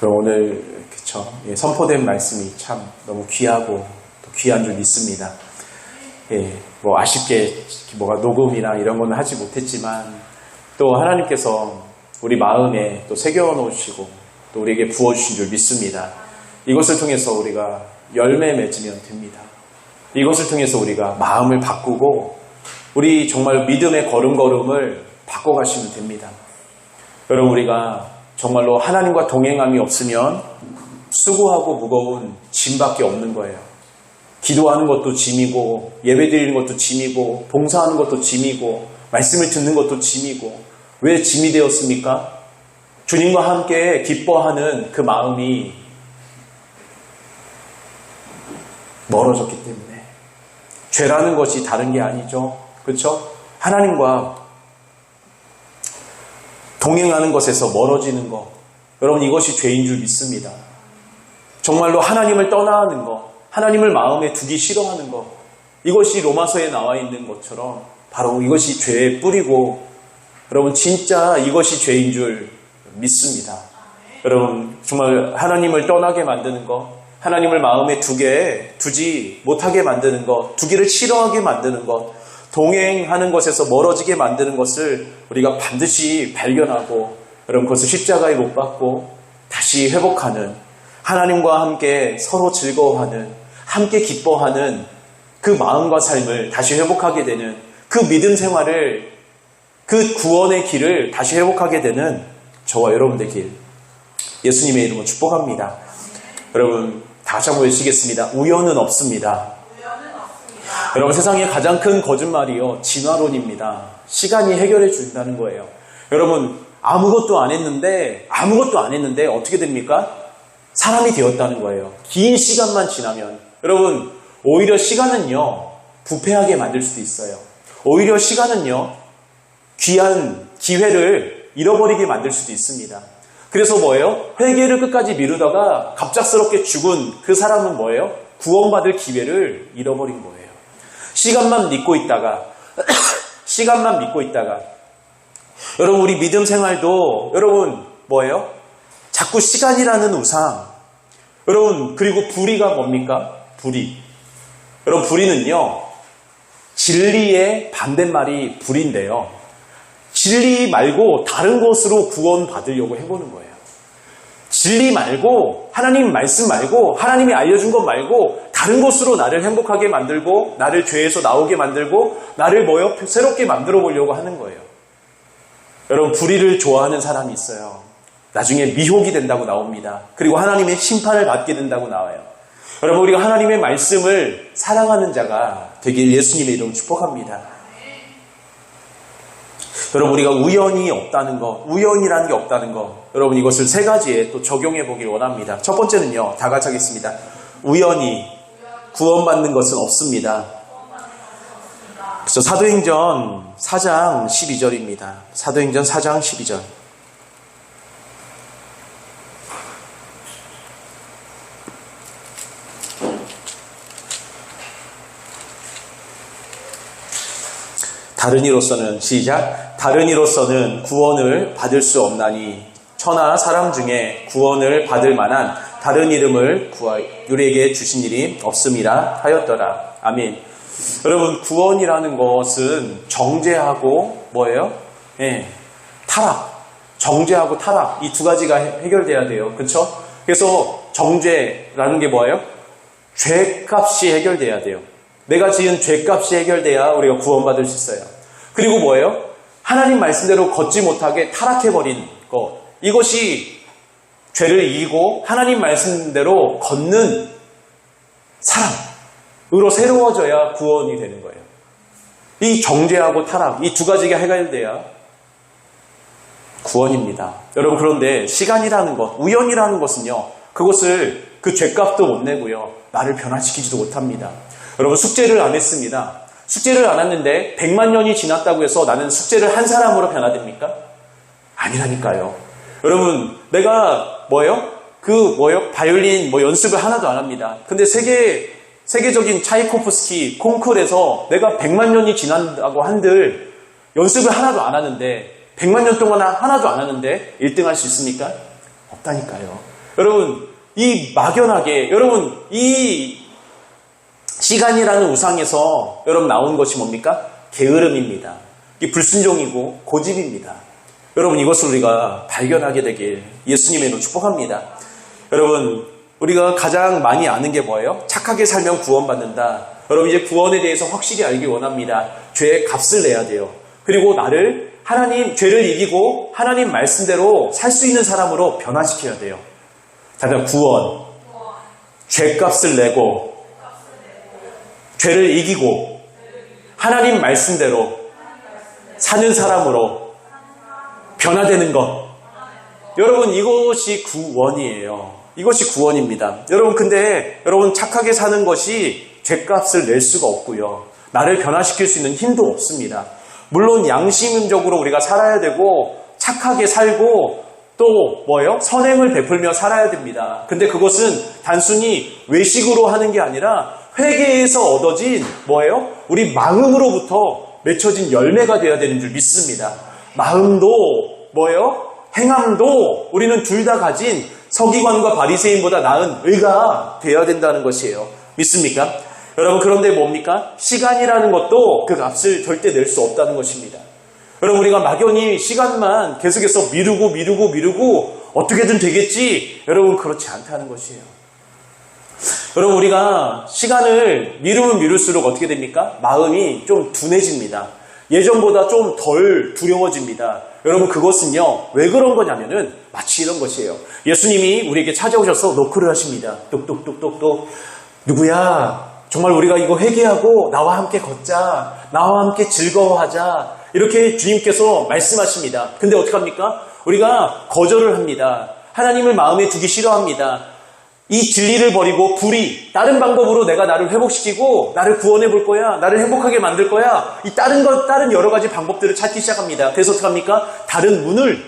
그럼 오늘 선포된 말씀이 참 너무 귀하고 또 귀한 줄 믿습니다. 뭐 아쉽게 뭐가 녹음이나 이런 거는 하지 못했지만 또 하나님께서 우리 마음에 또 새겨 놓으시고 또 우리에게 부어주신 줄 믿습니다. 이것을 통해서 우리가 열매 맺으면 됩니다. 이것을 통해서 우리가 마음을 바꾸고 우리 정말 믿음의 걸음걸음을 바꿔가시면 됩니다. 여러분, 우리가 정말로 하나님과 동행함이 없으면 수고하고 무거운 짐밖에 없는 거예요. 기도하는 것도 짐이고, 예배드리는 것도 짐이고, 봉사하는 것도 짐이고, 말씀을 듣는 것도 짐이고. 왜 짐이 되었습니까? 주님과 함께 기뻐하는 그 마음이 멀어졌기 때문에. 죄라는 것이 다른 게 아니죠. 그렇죠? 하나님과 동행하는 것에서 멀어지는 것, 여러분, 이것이 죄인 줄 믿습니다. 정말로 하나님을 떠나는 것, 하나님을 마음에 두기 싫어하는 것, 이것이 로마서에 나와 있는 것처럼 바로 이것이 죄의 뿌리고, 여러분, 진짜 이것이 죄인 줄 믿습니다. 여러분, 정말 하나님을 떠나게 만드는 것, 하나님을 마음에 두지 못하게 만드는 것, 두기를 싫어하게 만드는 것, 동행하는 것에서 멀어지게 만드는 것을 우리가 반드시 발견하고, 여러분, 그것을 십자가에 못 박고 다시 회복하는, 하나님과 함께 서로 즐거워하는, 함께 기뻐하는 그 마음과 삶을 다시 회복하게 되는, 그 믿음 생활을, 그 구원의 길을 다시 회복하게 되는 저와 여러분들 길, 예수님의 이름으로 축복합니다. 여러분, 다시 한번 외치겠습니다. 우연은 없습니다. 여러분, 세상에 가장 큰 거짓말이요, 진화론입니다. 시간이 해결해 준다는 거예요. 여러분, 아무것도 안 했는데 어떻게 됩니까? 사람이 되었다는 거예요. 긴 시간만 지나면. 여러분, 오히려 시간은요, 부패하게 만들 수도 있어요. 오히려 시간은요, 귀한 기회를 잃어버리게 만들 수도 있습니다. 그래서 뭐예요? 회개를 끝까지 미루다가 갑작스럽게 죽은 그 사람은 뭐예요? 구원받을 기회를 잃어버린 거예요. 시간만 믿고 있다가 여러분, 우리 믿음 생활도 여러분 뭐예요? 자꾸 시간이라는 우상, 여러분, 그리고 불의가 뭡니까? 여러분, 불의는요, 진리의 반대말이 불의인데요, 진리 말고 다른 것으로 구원받으려고 해보는 거예요. 진리 말고, 하나님 말씀 말고, 하나님이 알려준 것 말고 다른 것으로 나를 행복하게 만들고, 나를 죄에서 나오게 만들고, 나를 새롭게 만들어 보려고 하는 거예요. 여러분, 불의를 좋아하는 사람이 있어요. 나중에 미혹이 된다고 나옵니다. 그리고 하나님의 심판을 받게 된다고 나와요. 여러분, 우리가 하나님의 말씀을 사랑하는 자가 되길 예수님의 이름으로 축복합니다. 여러분, 우리가 우연이라는 게 없다는 거, 여러분, 이것을 세 가지에 또 적용해 보길 원합니다. 첫 번째는요, 다 같이 하겠습니다. 우연히 구원받는 것은 없습니다. 그래서 사도행전 4장 12절입니다. 사도행전 4장 12절. 다른 이로서는 구원을 받을 수 없나니 천하 사람 중에 구원을 받을 만한 다른 이름을 우리에게 주신 일이 없음이라 하였더라. 아멘. 여러분, 구원이라는 것은 정죄하고 뭐예요? 타락. 정죄하고 타락, 이 두 가지가 해결돼야 돼요. 그렇죠? 그래서 정죄라는 게 뭐예요? 죄값이 해결돼야 돼요. 내가 지은 죄값이 해결돼야 우리가 구원받을 수 있어요. 그리고 뭐예요? 하나님 말씀대로 걷지 못하게 타락해버린 것, 이것이 죄를 이기고 하나님 말씀대로 걷는 사람으로 새로워져야 구원이 되는 거예요. 이 정죄하고 타락, 이 두 가지가 해결돼야 구원입니다. 여러분, 그런데 시간이라는 것, 우연이라는 것은요, 그 죄값도 못 내고요, 나를 변화시키지도 못합니다. 여러분, 숙제를 안 했습니다. 숙제를 안 했는데 100만 년이 지났다고 해서 나는 숙제를 한 사람으로 변화됩니까? 아니라니까요. 여러분, 내가 바이올린 연습을 하나도 안 합니다. 근데 세계적인 차이코프스키 콩쿨에서 내가 100만 년이 지난다고 한들 연습을 하나도 안 하는데, 100만 년 동안 하나도 안 하는데 1등 할 수 있습니까? 없다니까요. 여러분, 이 막연하게, 여러분, 이 시간이라는 우상에서 여러분 나온 것이 뭡니까? 게으름입니다. 이 불순종이고 고집입니다. 여러분, 이것을 우리가 발견하게 되길 예수님의 이름으로 축복합니다. 여러분, 우리가 가장 많이 아는 게 뭐예요? 착하게 살면 구원받는다. 여러분, 이제 구원에 대해서 확실히 알기 원합니다. 죄의 값을 내야 돼요. 그리고 나를 죄를 이기고 하나님 말씀대로 살 수 있는 사람으로 변화시켜야 돼요. 다들 구원, 죄값을 내고 죄를 이기고 하나님 말씀대로 사는 사람으로 변화되는 것. 여러분, 이것이 구원이에요. 이것이 구원입니다. 여러분, 근데 여러분 착하게 사는 것이 죄값을 낼 수가 없고요. 나를 변화시킬 수 있는 힘도 없습니다. 물론 양심적으로 우리가 살아야 되고 착하게 살고 또 뭐예요? 선행을 베풀며 살아야 됩니다. 근데 그것은 단순히 외식으로 하는 게 아니라 회개에서 얻어진 뭐예요? 우리 마음으로부터 맺혀진 열매가 되어야 되는 줄 믿습니다. 마음도 뭐예요? 행함도 우리는 둘 다 가진 서기관과 바리새인보다 나은 의가 되어야 된다는 것이에요. 믿습니까? 여러분, 그런데 뭡니까? 시간이라는 것도 그 값을 절대 낼 수 없다는 것입니다. 여러분, 우리가 막연히 시간만 계속해서 미루고 어떻게든 되겠지. 여러분, 그렇지 않다는 것이에요. 여러분, 우리가 시간을 미루면 미룰수록 어떻게 됩니까? 마음이 좀 둔해집니다. 예전보다 좀 덜 두려워집니다. 여러분, 그것은요, 왜 그런 거냐면은 마치 이런 것이에요. 예수님이 우리에게 찾아오셔서 노크를 하십니다. 똑똑똑똑똑. 누구야? 정말 우리가 이거 회개하고 나와 함께 걷자. 나와 함께 즐거워하자. 이렇게 주님께서 말씀하십니다. 근데 어떡합니까? 우리가 거절을 합니다. 하나님을 마음에 두기 싫어합니다. 이 진리를 버리고 불의, 다른 방법으로 내가 나를 회복시키고 나를 구원해 볼 거야. 나를 행복하게 만들 거야. 이 다른 여러 가지 방법들을 찾기 시작합니다. 그래서 어떡합니까? 다른 문을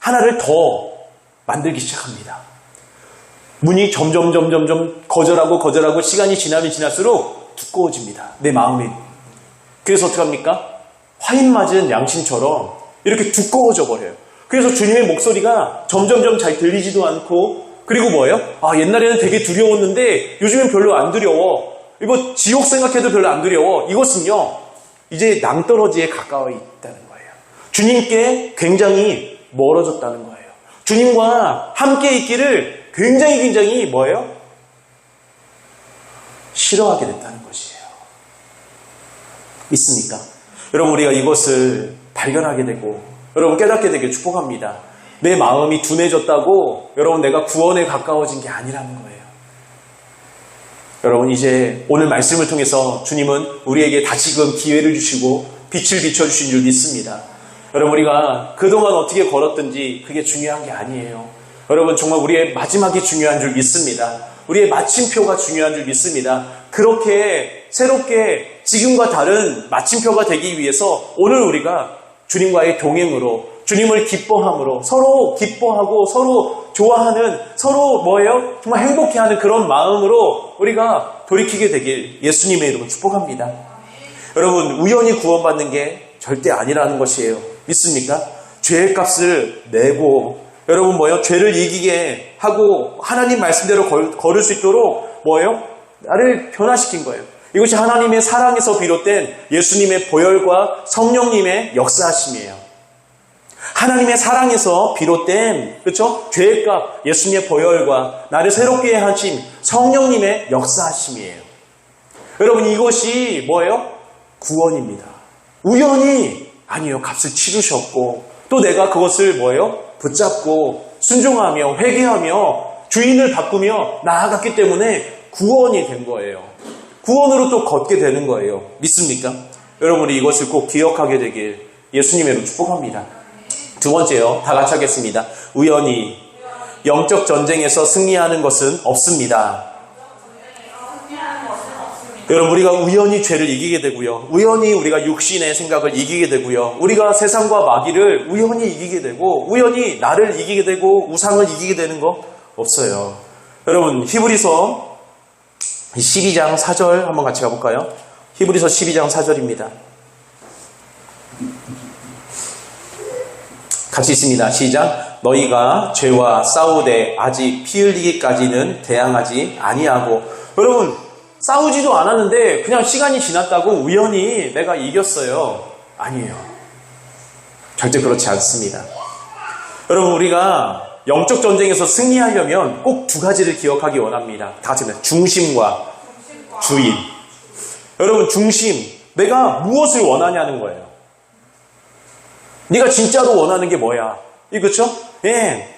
하나를 더 만들기 시작합니다. 문이 점점 거절하고 시간이 지나면 지날수록 두꺼워집니다. 내 마음이. 그래서 어떡합니까? 화인 맞은 양심처럼 이렇게 두꺼워져 버려요. 그래서 주님의 목소리가 점점 잘 들리지도 않고, 그리고 뭐예요? 옛날에는 되게 두려웠는데 요즘엔 별로 안 두려워. 이거 지옥 생각해도 별로 안 두려워. 이것은요, 이제 낭떠러지에 가까워 있다는 거예요. 주님께 굉장히 멀어졌다는 거예요. 주님과 함께 있기를 굉장히 뭐예요? 싫어하게 됐다는 것이에요. 믿습니까? 여러분, 우리가 이것을 발견하게 되고 여러분 깨닫게 되길 축복합니다. 내 마음이 둔해졌다고 여러분 내가 구원에 가까워진 게 아니라는 거예요. 여러분, 이제 오늘 말씀을 통해서 주님은 우리에게 다시금 기회를 주시고 빛을 비춰주신 줄 믿습니다. 여러분, 우리가 그동안 어떻게 걸었든지 그게 중요한 게 아니에요. 여러분, 정말 우리의 마지막이 중요한 줄 믿습니다. 우리의 마침표가 중요한 줄 믿습니다. 그렇게 새롭게 지금과 다른 마침표가 되기 위해서 오늘 우리가 주님과의 동행으로, 주님을 기뻐함으로, 서로 기뻐하고 서로 좋아하는, 서로 뭐예요? 정말 행복해하는 그런 마음으로 우리가 돌이키게 되길 예수님의 이름으로 축복합니다. 여러분, 우연히 구원받는 게 절대 아니라는 것이에요. 믿습니까? 죄의 값을 내고 여러분 뭐예요? 죄를 이기게 하고 하나님 말씀대로 걸을 수 있도록 뭐예요? 나를 변화시킨 거예요. 이것이 하나님의 사랑에서 비롯된 예수님의 보혈과 성령님의 역사하심이에요. 하나님의 사랑에서 비롯된, 그렇죠? 죄의 값, 예수님의 보혈과 나를 새롭게 하신 성령님의 역사하심이에요. 여러분, 이것이 뭐예요? 구원입니다. 우연히 아니에요. 값을 치르셨고 또 내가 그것을 뭐예요? 붙잡고 순종하며 회개하며 주인을 바꾸며 나아갔기 때문에 구원이 된 거예요. 구원으로 또 걷게 되는 거예요. 믿습니까? 여러분이 이것을 꼭 기억하게 되길 예수님의 이름으로 축복합니다. 두 번째요. 다 같이 하겠습니다. 우연히 영적 전쟁에서 승리하는 것은 없습니다. 여러분, 우리가 우연히 죄를 이기게 되고요. 우연히 우리가 육신의 생각을 이기게 되고요. 우리가 세상과 마귀를 우연히 이기게 되고 우연히 나를 이기게 되고 우상을 이기게 되는 거 없어요. 여러분, 히브리서 12장 4절 한번 같이 가볼까요? 히브리서 12장 4절입니다. 같이 있습니다. 시작. 너희가 죄와 싸우되 아직 피 흘리기까지는 대항하지 아니하고. 여러분, 싸우지도 않았는데 그냥 시간이 지났다고 우연히 내가 이겼어요. 아니에요. 절대 그렇지 않습니다. 여러분, 우리가 영적 전쟁에서 승리하려면 꼭 두 가지를 기억하기 원합니다. 다 같이 합니다. 중심과 주인. 여러분, 중심. 내가 무엇을 원하냐는 거예요. 네가 진짜로 원하는 게 뭐야? 그렇죠? 예.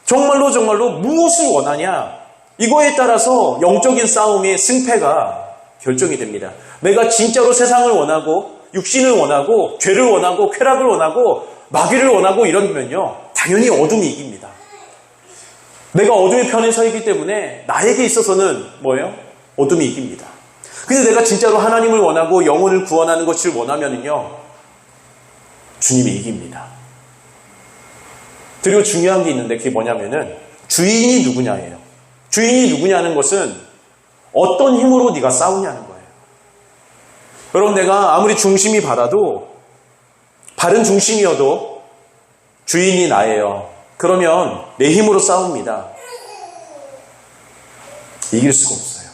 정말로 무엇을 원하냐? 이거에 따라서 영적인 싸움의 승패가 결정이 됩니다. 내가 진짜로 세상을 원하고 육신을 원하고 죄를 원하고 쾌락을 원하고 마귀를 원하고 이러면요, 당연히 어둠이 이깁니다. 내가 어둠의 편에 서 있기 때문에 나에게 있어서는 뭐예요? 어둠이 이깁니다. 근데 내가 진짜로 하나님을 원하고 영혼을 구원하는 것을 원하면은요, 주님이 이깁니다. 그리고 중요한 게 있는데 그게 뭐냐면은 주인이 누구냐예요. 주인이 누구냐는 것은 어떤 힘으로 네가 싸우냐는 거예요. 여러분, 내가 아무리 중심이 바라도 바른 중심이어도 주인이 나예요. 그러면 내 힘으로 싸웁니다. 이길 수가 없어요.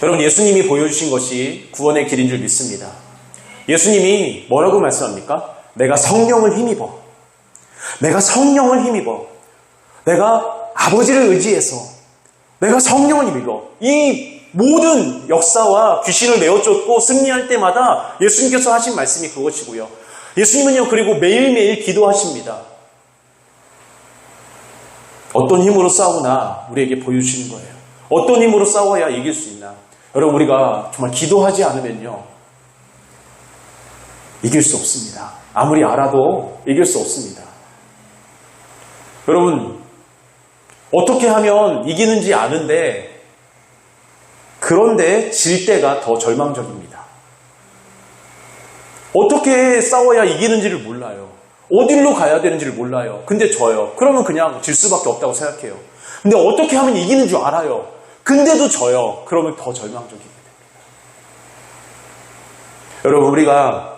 여러분, 예수님이 보여주신 것이 구원의 길인 줄 믿습니다. 예수님이 뭐라고 말씀합니까? 내가 성령을 힘입어. 내가 성령을 힘입어. 내가 아버지를 의지해서 내가 성령을 힘입어. 이 모든 역사와 귀신을 내어쫓고 승리할 때마다 예수님께서 하신 말씀이 그것이고요. 예수님은요, 그리고 매일매일 기도하십니다. 어떤 힘으로 싸우나 우리에게 보여주시는 거예요. 어떤 힘으로 싸워야 이길 수 있나. 여러분, 우리가 정말 기도하지 않으면요, 이길 수 없습니다. 아무리 알아도 이길 수 없습니다. 여러분, 어떻게 하면 이기는지 아는데 그런데 질 때가 더 절망적입니다. 어떻게 싸워야 이기는지를 몰라요. 어디로 가야 되는지를 몰라요. 근데 져요. 그러면 그냥 질 수밖에 없다고 생각해요. 근데 어떻게 하면 이기는 줄 알아요. 근데도 져요. 그러면 더 절망적이게 됩니다. 여러분, 우리가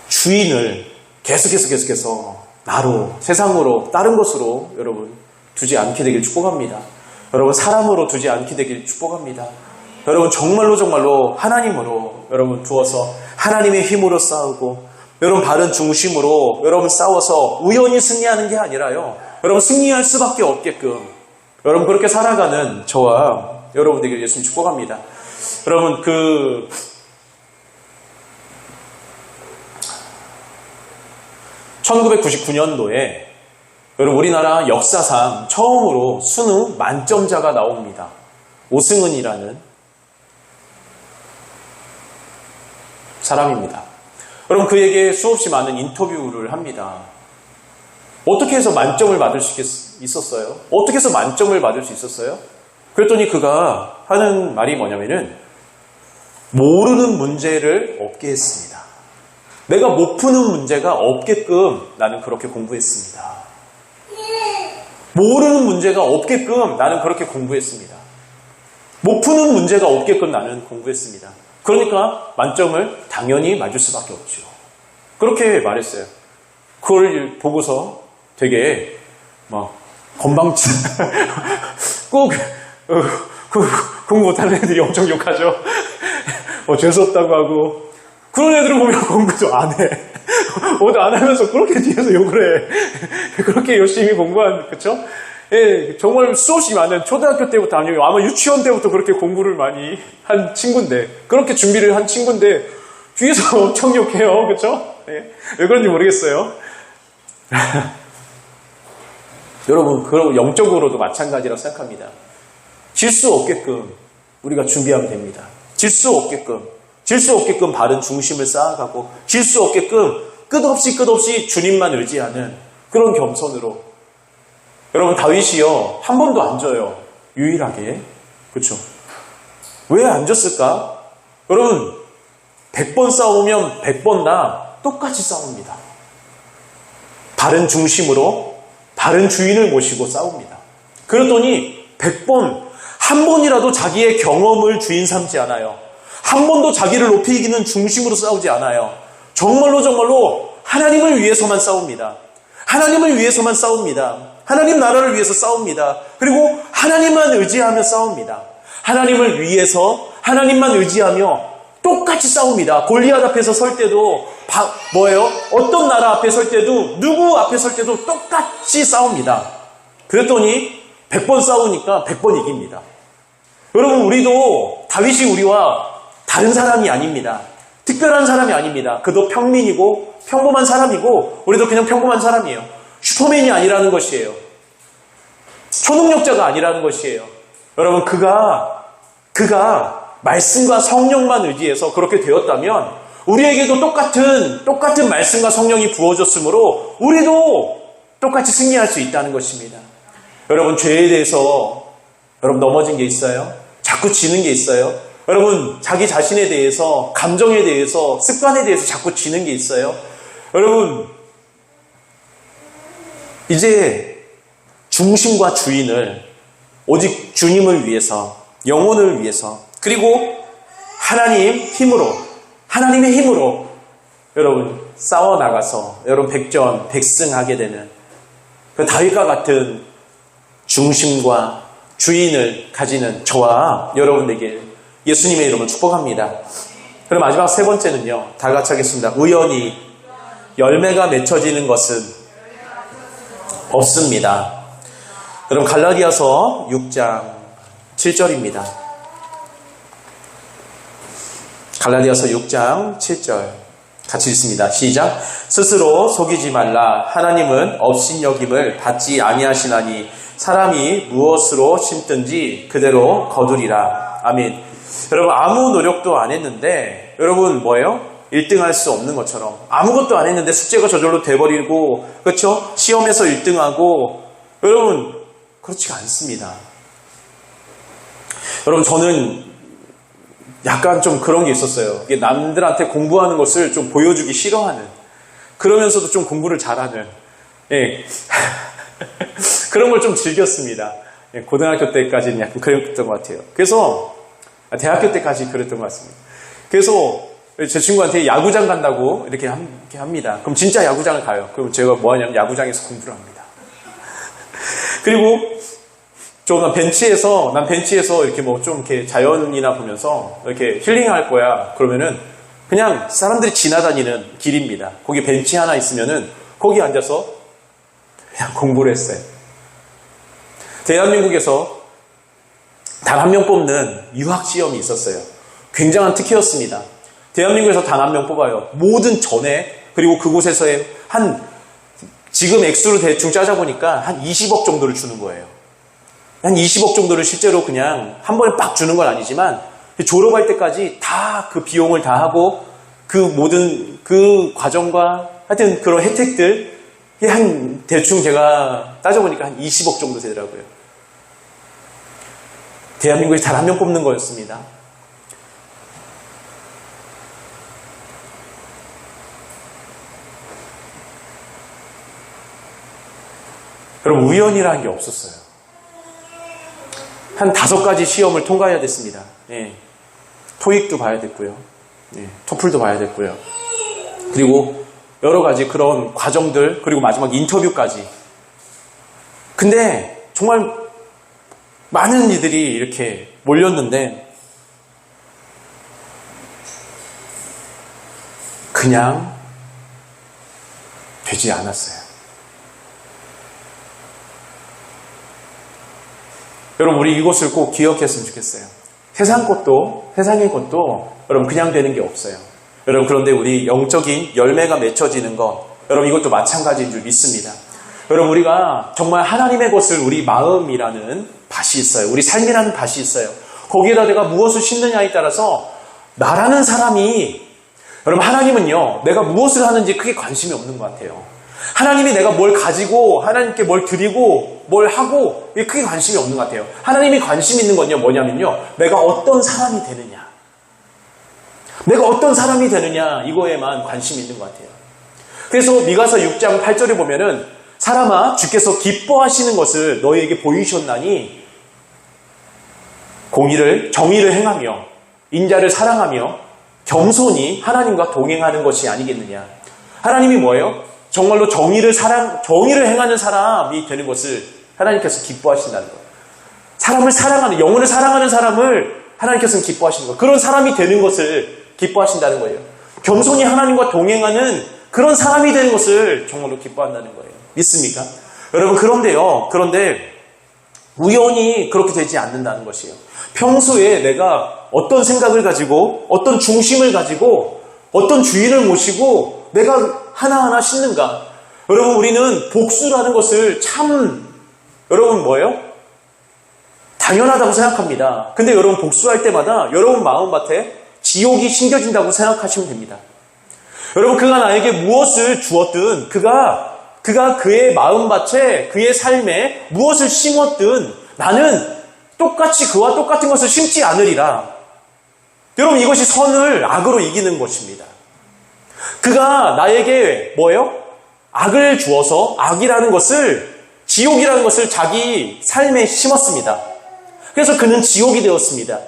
주인을 계속해서 나로, 세상으로, 다른 것으로 여러분 두지 않게 되길 축복합니다. 여러분, 사람으로 두지 않게 되길 축복합니다. 여러분, 정말로 하나님으로 여러분 두어서 하나님의 힘으로 싸우고, 여러분 바른 중심으로 여러분 싸워서 우연히 승리하는 게 아니라요, 여러분 승리할 수밖에 없게끔 여러분 그렇게 살아가는 저와 여러분 되길 예수님 축복합니다. 여러분, 1999년도에 여러분 우리나라 역사상 처음으로 수능 만점자가 나옵니다. 오승은이라는 사람입니다. 여러분, 그에게 수없이 많은 인터뷰를 합니다. 어떻게 해서 만점을 받을 수 있었어요? 어떻게 해서 만점을 받을 수 있었어요? 그랬더니 그가 하는 말이 뭐냐면은 모르는 문제를 없게 했습니다. 내가 못 푸는 문제가 없게끔 나는 그렇게 공부했습니다. 모르는 문제가 없게끔 나는 그렇게 공부했습니다. 못 푸는 문제가 없게끔 나는 공부했습니다. 그러니까 만점을 당연히 맞을 수밖에 없죠. 그렇게 말했어요. 그걸 보고서 되게 막 건방지 꼭 공부 못하는 애들이 엄청 욕하죠. 재수없다고 하고, 그런 애들은 보면 공부도 안 해. 안 하면서 그렇게 뒤에서 욕을 해. 그렇게 열심히 공부한, 그쵸? 예, 정말 수없이 많은 초등학교 때부터 아니면 아마 유치원 때부터 그렇게 공부를 많이 한 친구인데, 그렇게 준비를 한 친구인데, 뒤에서 엄청 욕해요. 그쵸? 예, 왜 그런지 모르겠어요. 여러분, 그럼 영적으로도 마찬가지라고 생각합니다. 질 수 없게끔 우리가 준비하면 됩니다. 질 수 없게끔 바른 중심을 쌓아가고, 질 수 없게끔 끝없이 주님만 의지하는 그런 겸손으로. 여러분, 다윗이요, 한 번도 안 져요. 유일하게. 그렇죠? 왜 안 졌을까? 여러분, 100번 싸우면 100번 다 똑같이 싸웁니다. 바른 중심으로 바른 주인을 모시고 싸웁니다. 그랬더니 100번, 한 번이라도 자기의 경험을 주인 삼지 않아요. 한 번도 자기를 높이 이기는 중심으로 싸우지 않아요. 정말로 하나님을 위해서만 싸웁니다. 하나님을 위해서만 싸웁니다. 하나님 나라를 위해서 싸웁니다. 그리고 하나님만 의지하며 싸웁니다. 하나님을 위해서 하나님만 의지하며 똑같이 싸웁니다. 골리앗 앞에서 설 때도 어떤 나라 앞에 설 때도 누구 앞에 설 때도 똑같이 싸웁니다. 그랬더니 100번 싸우니까 100번 이깁니다. 여러분, 우리도 다윗이 우리와 다른 사람이 아닙니다. 특별한 사람이 아닙니다. 그도 평민이고 평범한 사람이고 우리도 그냥 평범한 사람이에요. 슈퍼맨이 아니라는 것이에요. 초능력자가 아니라는 것이에요. 여러분, 그가 말씀과 성령만 의지해서 그렇게 되었다면 우리에게도 똑같은 말씀과 성령이 부어졌으므로 우리도 똑같이 승리할 수 있다는 것입니다. 여러분, 죄에 대해서 여러분 넘어진 게 있어요? 자꾸 지는 게 있어요? 여러분, 자기 자신에 대해서, 감정에 대해서, 습관에 대해서 자꾸 지는 게 있어요? 여러분, 이제 중심과 주인을 오직 주님을 위해서, 영혼을 위해서, 그리고 하나님의 힘으로 여러분 싸워 나가서 여러분 백승하게 되는 그 다윗과 같은 중심과 주인을 가지는 저와 여러분에게 예수님의 이름으로 축복합니다. 그럼 마지막 세 번째는요, 다 같이 하겠습니다. 우연히 열매가 맺혀지는 것은 없습니다. 여러분, 갈라디아서 6장 7절입니다. 갈라디아서 6장 7절 같이 읽습니다. 시작. 스스로 속이지 말라. 하나님은 업신여김을 받지 아니하시나니 사람이 무엇으로 심든지 그대로 거두리라. 아멘. 여러분, 아무 노력도 안 했는데 여러분 뭐예요? 1등할 수 없는 것처럼 아무것도 안 했는데 숙제가 저절로 돼버리고, 그렇죠? 시험에서 1등하고, 여러분 그렇지가 않습니다. 여러분, 저는 약간 좀 그런 게 있었어요. 이게 남들한테 공부하는 것을 좀 보여주기 싫어하는, 그러면서도 좀 공부를 잘하는, 예. 그런 걸 좀 즐겼습니다. 예, 고등학교 때까지는 약간 그랬던 것 같아요. 그래서 대학교 때까지 그랬던 것 같습니다. 그래서 제 친구한테 야구장 간다고 이렇게 합니다. 그럼 진짜 야구장을 가요. 그럼 제가 뭐 하냐면 야구장에서 공부를 합니다. 그리고 난 벤치에서 이렇게 뭐 좀 이렇게 자연이나 보면서 이렇게 힐링할 거야. 그러면은 그냥 사람들이 지나다니는 길입니다. 거기 벤치 하나 있으면은 거기 앉아서 그냥 공부를 했어요. 대한민국에서 단 한 명 뽑는 유학 시험이 있었어요. 굉장한 특혜였습니다. 대한민국에서 단 한 명 뽑아요. 모든 전액, 그리고 그곳에서의 지금 액수로 대충 짜자보니까 한 20억 정도를 주는 거예요. 한 20억 정도를 실제로 그냥 한 번에 빡 주는 건 아니지만 졸업할 때까지 다 그 비용을 다 하고 그 모든 그 과정과 하여튼 그런 혜택들 대충 제가 따져보니까 한 20억 정도 되더라고요. 대한민국에 단 한 명 뽑는 거였습니다. 여러분, 우연이라는 게 없었어요. 한 5가지 시험을 통과해야 됐습니다. 예. 토익도 봐야 됐고요. 예. 토플도 봐야 됐고요. 그리고 여러 가지 그런 과정들, 그리고 마지막 인터뷰까지. 근데 정말 많은 이들이 이렇게 몰렸는데 그냥 되지 않았어요. 여러분, 우리 이것을 꼭 기억했으면 좋겠어요. 세상의 것도 여러분 그냥 되는 게 없어요. 여러분, 그런데 우리 영적인 열매가 맺혀지는 것, 여러분 이것도 마찬가지인 줄 믿습니다. 여러분, 우리가 정말 하나님의 것을 우리 마음이라는 밭이 있어요. 우리 삶이라는 밭이 있어요. 거기에다 내가 무엇을 심느냐에 따라서 나라는 사람이, 여러분 하나님은요, 내가 무엇을 하는지 크게 관심이 없는 것 같아요. 하나님이 내가 뭘 가지고 하나님께 뭘 드리고 뭘 하고 이게 크게 관심이 없는 것 같아요. 하나님이 관심 있는 건요, 뭐냐면요, 내가 어떤 사람이 되느냐, 내가 어떤 사람이 되느냐, 이거에만 관심이 있는 것 같아요. 그래서 미가서 6장 8절에 보면은 사람아, 주께서 기뻐하시는 것을 너희에게 보이셨나니 정의를 행하며 인자를 사랑하며 겸손히 하나님과 동행하는 것이 아니겠느냐. 하나님이 뭐예요? 정말로 정의를 행하는 사람이 되는 것을 하나님께서 기뻐하신다는 거예요. 사람을 사랑하는, 영혼을 사랑하는 사람을 하나님께서는 기뻐하시는 거예요. 그런 사람이 되는 것을 기뻐하신다는 거예요. 겸손히 하나님과 동행하는 그런 사람이 되는 것을 정말로 기뻐한다는 거예요. 믿습니까? 여러분, 그런데 우연히 그렇게 되지 않는다는 것이에요. 평소에 내가 어떤 생각을 가지고, 어떤 중심을 가지고, 어떤 주인을 모시고 내가 하나하나 씻는가? 여러분, 우리는 복수라는 것을 여러분 뭐예요? 당연하다고 생각합니다. 근데 여러분, 복수할 때마다 여러분 마음밭에 지옥이 심겨진다고 생각하시면 됩니다. 여러분, 그가 나에게 무엇을 주었든, 그가 그의 마음밭에, 그의 삶에 무엇을 심었든 나는 똑같이 그와 똑같은 것을 심지 않으리라. 여러분, 이것이 선을 악으로 이기는 것입니다. 그가 나에게 뭐예요? 악을 주어서 악이라는 것을, 지옥이라는 것을 자기 삶에 심었습니다. 그래서 그는 지옥이 되었습니다.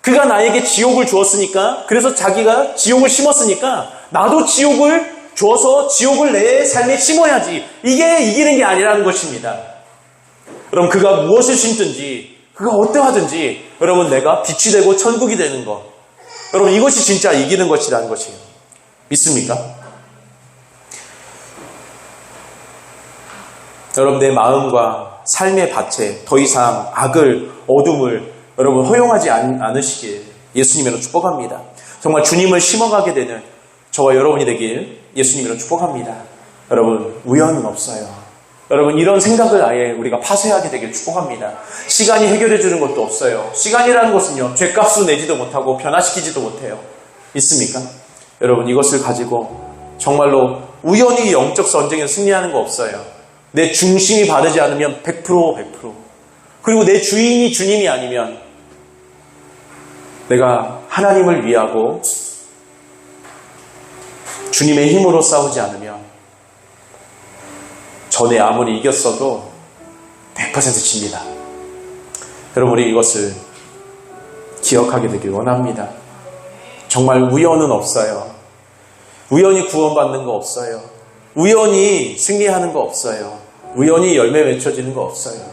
그가 나에게 지옥을 주었으니까, 그래서 자기가 지옥을 심었으니까 나도 지옥을 줘서 지옥을 내 삶에 심어야지. 이게 이기는 게 아니라는 것입니다. 여러분, 그가 무엇을 심든지, 그가 어떠하든지, 여러분, 내가 빛이 되고 천국이 되는 것. 여러분, 이것이 진짜 이기는 것이라는 것이에요. 믿습니까? 여러분, 내 마음과 삶의 밭에 더 이상 악을, 어둠을 여러분 허용하지 않으시길 예수님으로 축복합니다. 정말 주님을 심어가게 되는 저와 여러분이 되길 예수님으로 축복합니다. 여러분, 우연은 없어요. 여러분, 이런 생각을 아예 우리가 파쇄하게 되길 축복합니다. 시간이 해결해 주는 것도 없어요. 시간이라는 것은요, 죗값을 내지도 못하고 변화시키지도 못해요. 믿습니까? 여러분, 이것을 가지고 정말로 우연히 영적 전쟁에 승리하는 거 없어요. 내 중심이 바르지 않으면 100%. 그리고 내 주인이 주님이 아니면 내가 하나님을 위하고 주님의 힘으로 싸우지 않으면 전에 아무리 이겼어도 100% 집니다. 여러분, 우리 이것을 기억하게 되길 원합니다. 정말 우연은 없어요. 우연히 구원받는 거 없어요. 우연히 승리하는 거 없어요. 우연히 열매 맺혀지는 거 없어요.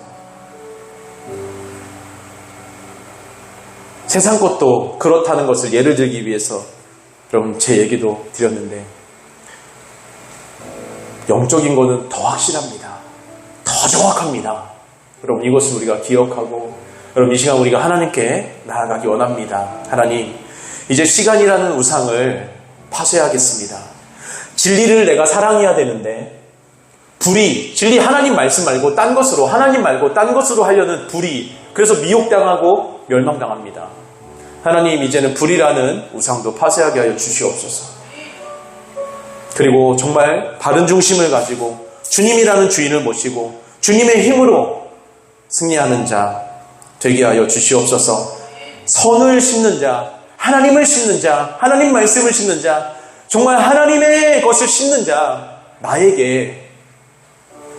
세상 것도 그렇다는 것을 예를 들기 위해서 여러분, 제 얘기도 드렸는데, 영적인 거는 더 확실합니다. 더 정확합니다. 여러분, 이것을 우리가 기억하고, 여러분, 이 시간 우리가 하나님께 나아가기 원합니다. 하나님, 이제 시간이라는 우상을 파쇄하겠습니다. 진리를 내가 사랑해야 되는데, 진리 하나님 말씀 말고 딴 것으로, 하나님 말고 딴 것으로 하려는 그래서 미혹당하고 멸망당합니다. 하나님, 이제는 불이라는 우상도 파쇄하게 하여 주시옵소서. 그리고 정말 바른 중심을 가지고 주님이라는 주인을 모시고 주님의 힘으로 승리하는 자 되게 하여 주시옵소서. 선을 심는 자, 하나님을 심는 자, 하나님 말씀을 심는 자, 정말 하나님의 것을 심는 자, 나에게,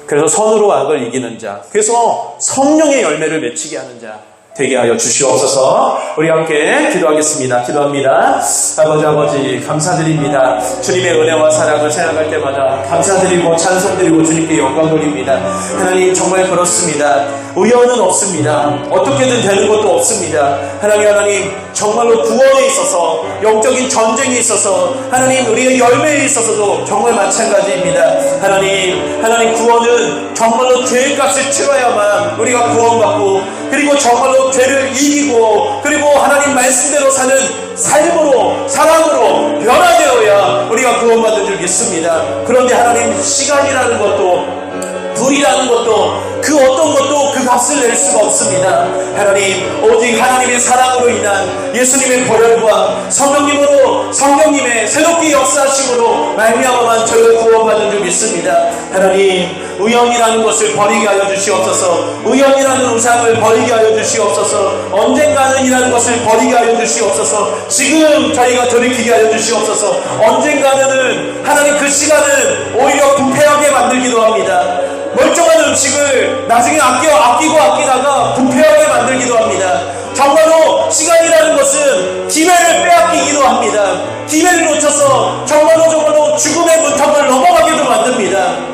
그래서 선으로 악을 이기는 자, 그래서 성령의 열매를 맺히게 하는 자 되게 하여 주시옵소서. 우리 함께 기도하겠습니다. 기도합니다. 아버지 감사드립니다. 주님의 은혜와 사랑을 생각할 때마다 감사드리고 찬송드리고 주님께 영광 돌립니다. 하나님, 정말 그렇습니다. 우연은 없습니다. 어떻게든 되는 것도 없습니다. 하나님, 정말로 구원에 있어서, 영적인 전쟁에 있어서, 하나님, 우리의 열매에 있어서도 정말 마찬가지입니다. 하나님, 구원은 정말로 죄의 값을 치러야만 우리가 구원받고, 그리고 정말로 죄를 이기고, 그리고 하나님 말씀대로 사는 삶으로, 사랑으로 변화되어야 우리가 구원받는 줄 믿습니다. 그런데 하나님, 시간이라는 것도, 불이라는 것도, 그 어떤 것도 그 값을 낼 수가 없습니다. 하나님, 오직 하나님의 사랑으로 인한 예수님의 보혈과 성령님의 새롭게 역사하심으로 말미암아만 저희가 구원받는 줄 믿습니다. 하나님, 우연이라는 것을 버리게 하여 주시옵소서. 우연이라는 우상을 버리게 하여 주시옵소서. 언젠가는이라는 것을 버리게 하여 주시옵소서. 지금 저희가 돌이키게 하여 주시옵소서. 언젠가는 하나님, 그 시간은 오히려 부패하게 만들기도 합니다. 멀쩡한 음식을 나중에 아끼다가 부패하게 만들기도 합니다. 정말로 시간이라는 것은 기회를 빼앗기기도 합니다.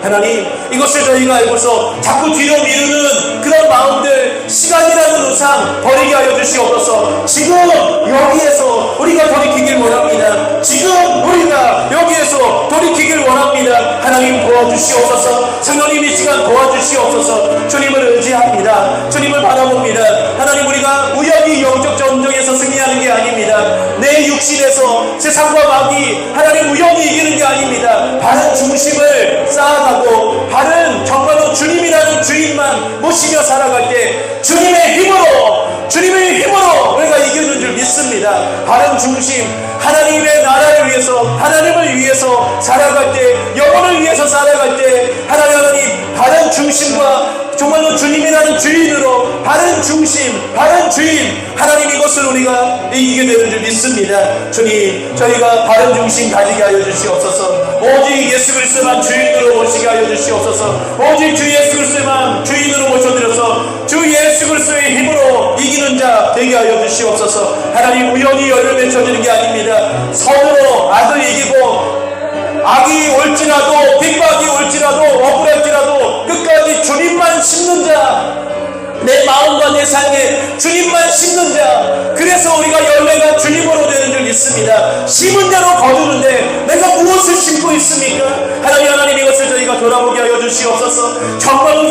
하나님, 이것을 저희가 알고서 자꾸 뒤로 미루는 그런 마음들, 시간이라는 우상 버리게 하여 주시옵소서. 지금 여기에서 우리가 돌이키길 원합니다. 지금 우리가 여기에서 돌이키길 원합니다. 하나님 도와주시옵소서. 성령님 이 시간 도와주시옵소서. 주님을 의지합니다. 주님을 바라봅니다. 하나님, 우리가 우연히 영적 전쟁에서 승리하는 게 아닙니다. 내 육신에서 세상과 마귀 하나님 우연히 이기는 게 아닙니다. 바른 중심을 쌓아가고 바른 정말로 주님이라는 주인만 모시며 살아갈 때 주님의 힘으로 우리가 이기는 줄 믿습니다. 바른 중심, 하나님의 나라를 위해서, 하나님을 위해서 살아갈 때, 영혼을 위해서 살아갈 때 하나님 바른 중심과 정말로 주님이라는 주인으로 바른 중심, 바른 주인 하나님, 이것을 우리가 이기게 되는 줄 믿습니다. 주님, 저희가 바른 중심 가지게 하여 주시옵소서. 오직 예수 그리스도만 주인으로 모시게 하여 주시옵소서. 오직 주 예수 그리스도만 주인으로 모셔드려서 주 예수 그리스도의 힘으로 이기는 자 되게 하여 주시옵소서. 하나님, 우연히 열매 맺혀지는 게 아닙니다. 선으로 악을 이기고 악이 올지라도, 핍박이 올지라도, 억울할지라도 끝까지 주님만 심는 자, 내 마음과 내 삶에 주님만 심는 자, 그래서 우리가 열매가 주님으로 되는 줄 믿습니다. 심은 대로 거두는데 내가 무엇을 심고 있습니까? 하나님, 이것을 저희가 돌아보게 하여 주시옵소서. 정말로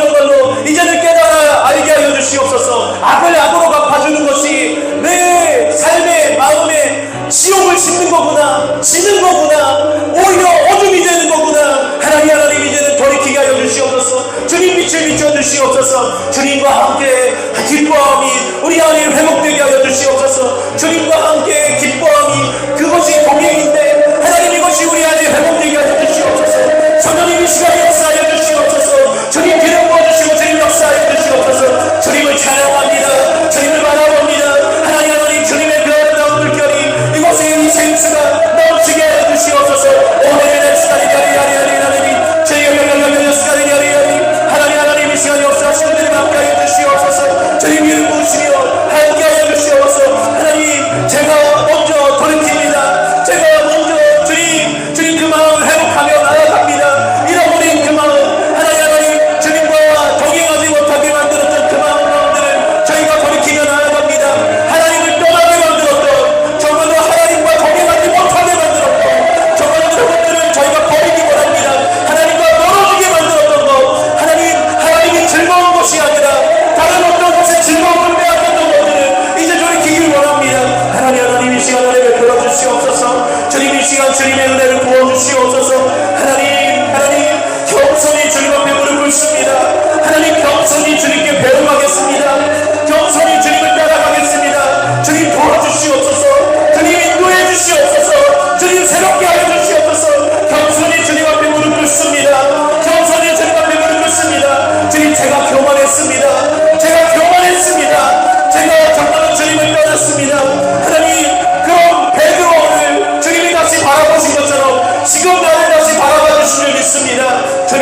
이제는 깨달아 알게 하여 주시옵소서. 악을 악으로 갚아주는 것이 내 삶의 마음에 지옥을 심는 거구나, 지는 거구나, 오히려 어둠이 되는 거구나. 하나님, 이제는 돌이키게 하여 주시옵소서. 주님 빛을 비춰주시옵소서. 주님과 함께 기뻐함이 우리 안에 회복되게 하여 주시옵소서. 주님과 함께 기뻐함이 그것이 동행인데 하나님, 이것이 우리 안에 회복되게 하여 주시옵소서. 성령님 이 시간에 역사하여 주시옵소서. 주님 기름 부어주시고 주님 역사하여 주시옵소서. 주님을 찬양합니다. 주님을 바라봅니다. 하나님, 주님의 그 아름다운 물결이 이곳에 이 생수가 넘치게 하여 주시옵소서. 오늘의 시간이 하나님, 이 시간에 역사하시는 분들이 함께 하여 주시옵소서. 주님 이름 부으시며 함께 하여 주시옵소서. 하나님, 제가 먼저 돌이킵니다. 제가 먼저 주님 그 마음을 회복하며 나아갑니다. 잃어버린 그 마음, 하나님, 주님과 동행하지 못하게 만들었던 그 마음들을 저희가 돌이키며 나아갑니다. 하나님을 떠나게 만들었던, 정말로 하나님과 동행하지 못하게 만들었던, 정말로 그것들을 저희가 버리기 원합니다. 하나님과 멀어지게 만들었던 것, 하나님이 즐거운 것이 아니라 다른 어떤 것에 즐거움을 빼앗겼던 것들을 이제 돌이키길 원합니다. 하나님, 이 시간 은혜 베풀어 주시옵소서. 주님, 이 시간 주님의 은혜를 부어 주시옵소서. 하나님, 겸손히 주님 앞에 무릎 꿇습니다. 하나님, 겸손히 주님께 배웅하겠습니다. 겸손히 주님을 따라가겠습니다. 주님 도와주시옵소서. 주님 인도해 주시옵소서. 주님 새롭게 하여 주시옵소서. 겸손히 주님 앞에 무릎 꿇습니다. 겸손히 주님 앞에 무릎 꿇습니다. 주님, 제가 교만했습니다. 제가 정말로 주님을 떠났습니다. 하나님, 그런 베드로를 주님이 다시 바라보신 것처럼 지금 나를 다시 바라봐 주신 줄 믿습니다. 주님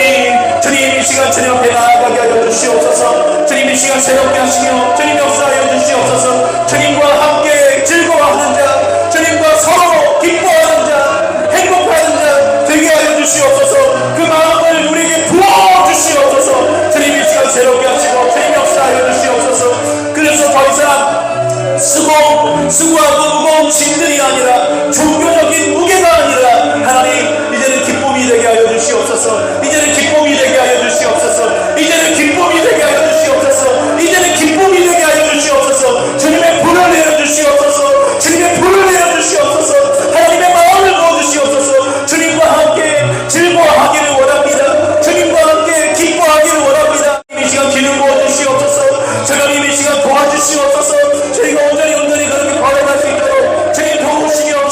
이 시간 주님 앞에 나아가게 하여 주시옵소서. 주님 이 시간 새롭게 하시며 주님 역사하여 주시옵소서. 주님과 함께 즐거워하는 자, 주님과 서로 기뻐하는 자, 행복하는 자 되게 하여 주시옵소서. 그 마음을 우리에게 부어 주시옵소서. 주님 이 시간 새롭게 하시고 주님 역사하여 주시옵소서. 그래서 더 이상 수고하고 무거운 짐들이 아니라 종교적인 무게가 아니라 하나님, 이제는 기쁨이 되게 하여 주시옵소서. 이제는 기쁨이 되게 하여 주시옵소서. 이제는 기쁨이 되게 하여 주시옵소서. 이제는 기쁨이 되게 하여 주시옵소서. 주님의 불을 내어 주시옵소서. 주님의 불을 내어 주시옵소서. 하나님의 마음을 부어 주시옵소서. 주님과 함께 즐거워하기를 원합니다. 주님과 함께 기뻐하기를 원합니다. 이 시간 기름 부어 주시옵소서. 주님 이 시간 도와주시옵소서. 저희가 온전히 그렇게 걸어갈 수 있도록 주님 도우시며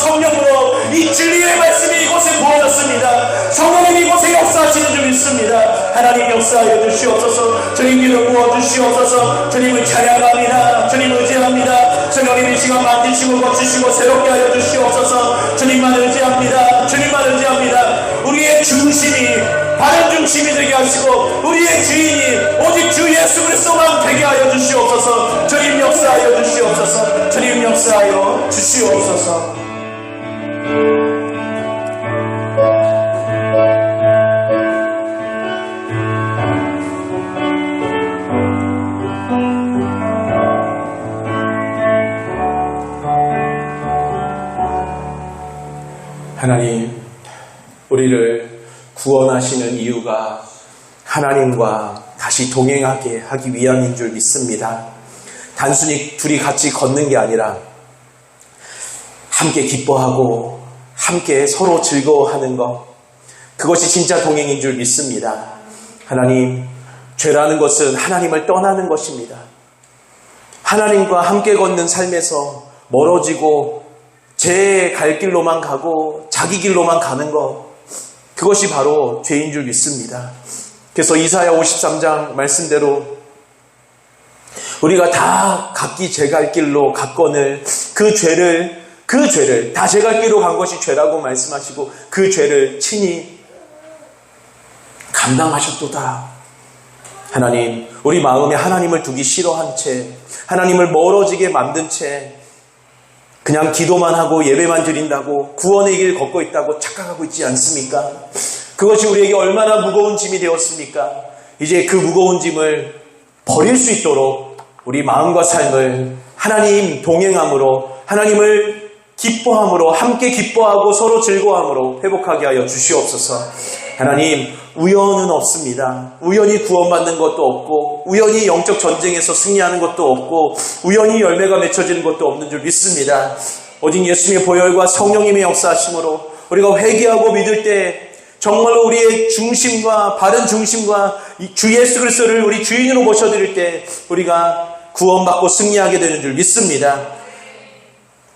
성령으로 이 진리의 말씀이 이곳에 부어졌습니다. 성령님 이곳에 역사하시는 줄 믿습니다. 하나님 역사하여 주시옵소서. 주님 기름 부어주시옵소서. 주님을 찬양합니다. 주님 의지합니다. 성령님 이 시간 만드시고 고치시고 새롭게 하여 주시옵소서. 주님만 의지합니다. 주님만 의지합니다. 우리의 중심이 바른 중심이 되게 하시고 우리의 주인이 오직 주 예수 그리스도만 되게 하여 주시옵소서. 주님 역사하여 주시옵소서. 주님 역사하여 주시옵소서. 하나님, 우리를 구원하시는 이유가 하나님과 다시 동행하게 하기 위함인 줄 믿습니다. 단순히 둘이 같이 걷는 게 아니라 함께 기뻐하고 함께 서로 즐거워하는 것, 그것이 진짜 동행인 줄 믿습니다. 하나님, 죄라는 것은 하나님을 떠나는 것입니다. 하나님과 함께 걷는 삶에서 멀어지고 제 갈 길로만 가고 자기 길로만 가는 것, 그것이 바로 죄인 줄 믿습니다. 그래서 이사야 53장 말씀대로 우리가 다 각기 제 갈 길로 갔거늘 그 죄를 다 제 갈 길로 간 것이 죄라고 말씀하시고 그 죄를 친히 감당하셨도다. 하나님, 우리 마음에 하나님을 두기 싫어한 채, 하나님을 멀어지게 만든 채 그냥 기도만 하고 예배만 드린다고 구원의 길 걷고 있다고 착각하고 있지 않습니까? 그것이 우리에게 얼마나 무거운 짐이 되었습니까? 이제 그 무거운 짐을 버릴 수 있도록 우리 마음과 삶을 하나님 동행함으로, 하나님을 기뻐함으로, 함께 기뻐하고 서로 즐거워함으로 회복하게 하여 주시옵소서. 하나님, 우연은 없습니다. 우연히 구원받는 것도 없고 우연히 영적 전쟁에서 승리하는 것도 없고 우연히 열매가 맺혀지는 것도 없는 줄 믿습니다. 오직 예수님의 보혈과 성령님의 역사하심으로 우리가 회개하고 믿을 때 정말로 우리의 중심과 바른 중심과 주 예수 그리스도를 우리 주인으로 모셔드릴 때 우리가 구원받고 승리하게 되는 줄 믿습니다.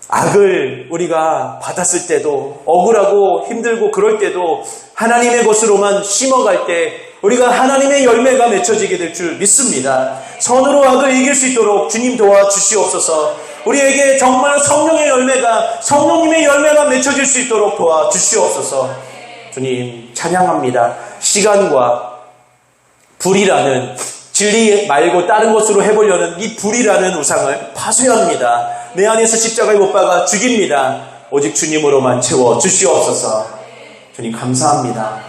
악을 우리가 받았을 때도 억울하고 힘들고 그럴 때도 하나님의 것으로만 심어갈 때 우리가 하나님의 열매가 맺혀지게 될 줄 믿습니다. 선으로 악을 이길 수 있도록 주님 도와주시옵소서. 우리에게 정말 성령의 열매가, 성령님의 열매가 맺혀질 수 있도록 도와주시옵소서. 주님 찬양합니다. 시간과 불이라는, 진리 말고 다른 것으로 해보려는 이 불이라는 우상을 파쇄합니다. 내 안에서 십자가에 못 박아 죽입니다. 오직 주님으로만 채워 주시옵소서. 주님 감사합니다.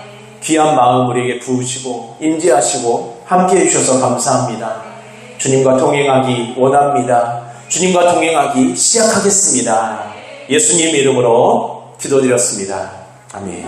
귀한 마음 우리에게 부으시고 임재하시고 함께해 주셔서 감사합니다. 주님과 동행하기 원합니다. 주님과 동행하기 시작하겠습니다. 예수님 이름으로 기도드렸습니다. 아멘.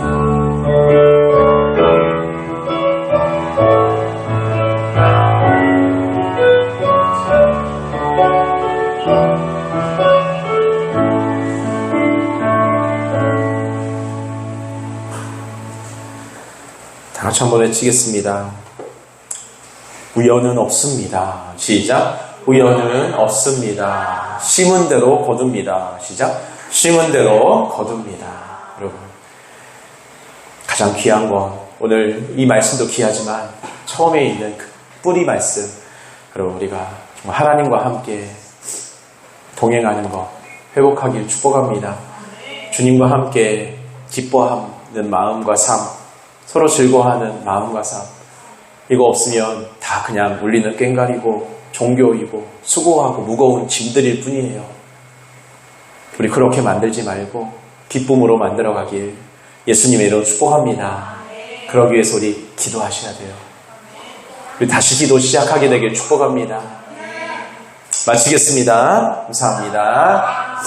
다 같이 한번 외치겠습니다. 우연은 없습니다. 시작. 우연은 없습니다. 심은 대로 거둡니다. 시작. 심은 대로 거둡니다. 여러분, 가장 귀한 건 오늘 이 말씀도 귀하지만 처음에 있는 그 뿌리 말씀, 여러분 우리가 정말 하나님과 함께 동행하는 것 회복하길 축복합니다. 주님과 함께 기뻐하는 마음과 삶, 서로 즐거워하는 마음과 삶, 이거 없으면 다 그냥 울리는 꽹과리고 종교이고 수고하고 무거운 짐들일 뿐이에요. 우리 그렇게 만들지 말고 기쁨으로 만들어가길 예수님의 이름으로 축복합니다. 그러기 위해서 우리 기도하셔야 돼요. 우리 다시 기도 시작하게 되길 축복합니다. 마치겠습니다. 감사합니다.